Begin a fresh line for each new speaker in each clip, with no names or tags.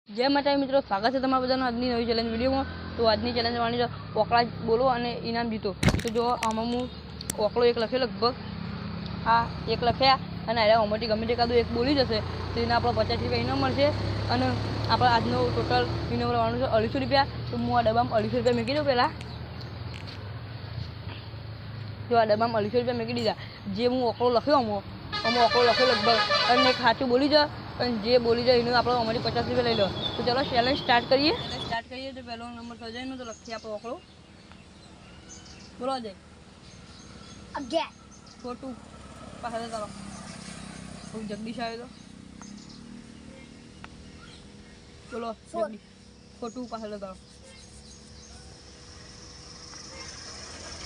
जय माता मित्रों, स्वागत है तमारा बधानो આજની નવી ચેલેન્જ વિડીયોમાં। તો આજની ચેલેન્જ વાળી છે ઓકળા બોલો અને ઇનામ જીતો। તો જો આમાં હું ઓકળો એક લખ્યો, લગભગ આ એક લખ્યા અને આયા ઓમાંથી ગમે તે કાદો એક બોલી જશે તો એને આપણો 50 રૂપિયા ઇનામ મળશે। અને આપણે આજનો ટોટલ ઇનામ લેવાનું છે 250 રૂપિયા। તો હું આ ડબ્બામાં 250 રૂપિયા મૂકી દઉં પહેલાં। જો આ ડબ્બામાં 250 રૂપિયા મૂકી દીધા। જે હું ઓકળો લખ્યો આમાં ઓકળો લખ્યો લગભગ અને એક સાચું બોલી જાય અને જે બોલી જાય એનું આપણે અમારી 50 રૂપિયા લઈ લો। तो चलो चैलेंज स्टार्ट करिए। तो पहला नंबर सजाए तो लखी आप ओकड़ो बोलो अजय
11
छोटू पास चलो जगदीश आए तो बोलो जगदीश छोटू पास चलो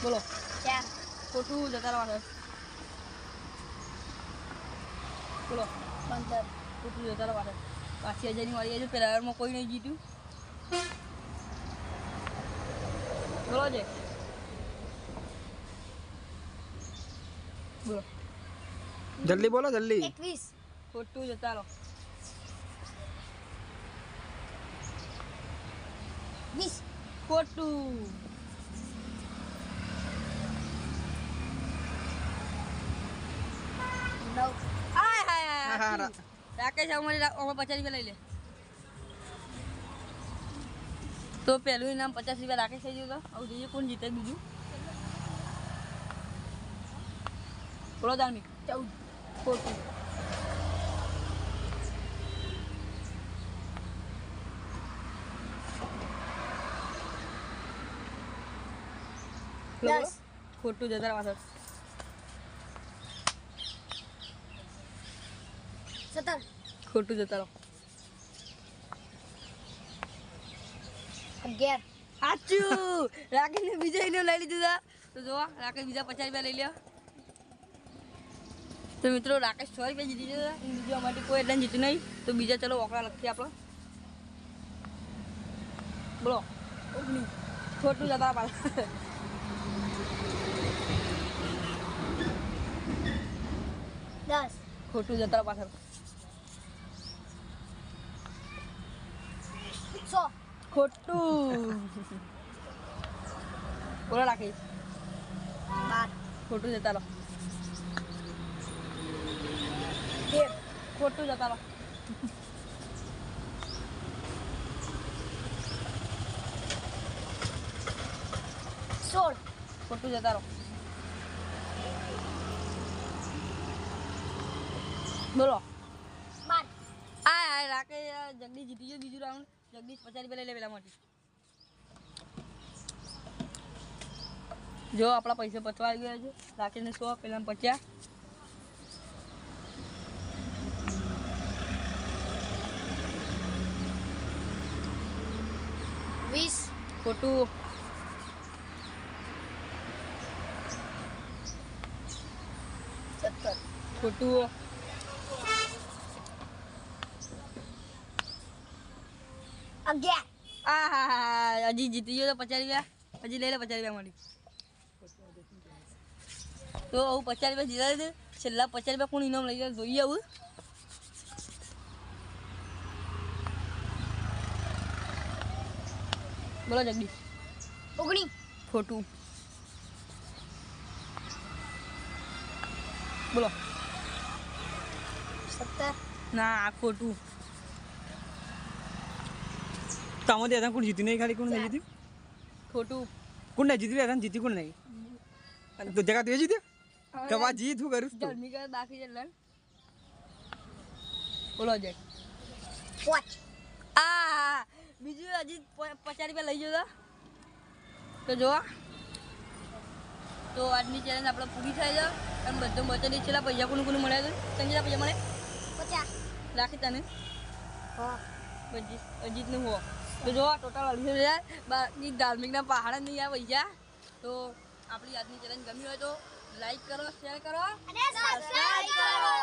बोलो
4
छोटू जता रहा बोलो
15
छोटू जता रहा पाछी हजारी मारी है पेला में कोई नहीं जीतू बोलो अजय बोलो
जल्दी बोलो जल्दी
21
छोटू जता रहो
20
छोटू
9
हाय हाय हाय राकेश हमारे 50 रुपया ले ले। तो पहलू इनाम 50 रुपया राकेश થઈ ગયું और જોઈએ કોણ જીતે બીજું બોલો ધાર્મિક 14 ખોટું બોલો ખોટું જતા પાછળ
17
ખોટું જતા રહો
11
સાચું રાકેશને બીજા ઇનામ લઈ લીધું હતા। તો જો રાકેશ બીજા 50 રૂપિયા લઈ લ્યો। તો મિત્રો રાકેશ 100 રૂપિયા જીતી જતા બીજો અમારી કોઈ એટલે જીત્યું નહીં। તો બીજા ચલો ઓકળા લખી આપણે બોલો 19 ખોટું જતા પાછળ
10
ખોટું જતા પાછળ
100
ખોટું બોલો રાકેશ
12
ખોટું જતા રહો
13
ખોટું જતા રહો
16
ખોટું જતા રહો બોલો
12
આ રાકેશ જગદીશ જીતી ગયો બીજું રાઉન્ડ। જગદીશ 50 રૂપિયા લઈ લે પેલા માંથી। જો આપણા પૈસા પચવા આવી ગયા છે રાકેશને 100 પેલા 50
20
ખોટું
17
ખોટું
11
આ હા હજી જીતી ગયો તો 50 રૂપિયા હજી લઈ લે 50 રૂપિયા માંથી। તો આવું 50 રૂપિયા જીતા દે છેલ્લા 50 રૂપિયા કોણ ઇનામ લઈ જાય જોઈએ આવું બોલો જગદીશ
19
ખોટું બોલો
17
ના આ ખોટું
કામો દે કોણ જીતી નહીં ખાલી કોણ નહીં જીત્યું
ખોટું
કોણ નહીં જીત્યું હતા જીતી કોણ નહીં અને તો જગા તું જીત્યો તો આ જીત હું કરું છું
ધર્મિક બાકી છે લન બોલો જય
5
આ બીજું હજી 50 રૂપિયા લઈ જજો તો જો તો આજની ચેલેન્જ આપણે પૂરી થઈ જાય અને બધું બચે છેલ્લા પૈસા કોનું કોનું મળે છે સંગીતા પૈસા મળે
50
રાખી તને
હા
અજીતનું હો તો જો ટોટલ 250 બાકી ધાર્મિકના પહાડ નહીં આ પૈસા। તો આપણી આજની ચેલેન્જ ગમી હોય તો લાઈક કરો, શેર કરો
અને સબસ્ક્રાઇબ કરો।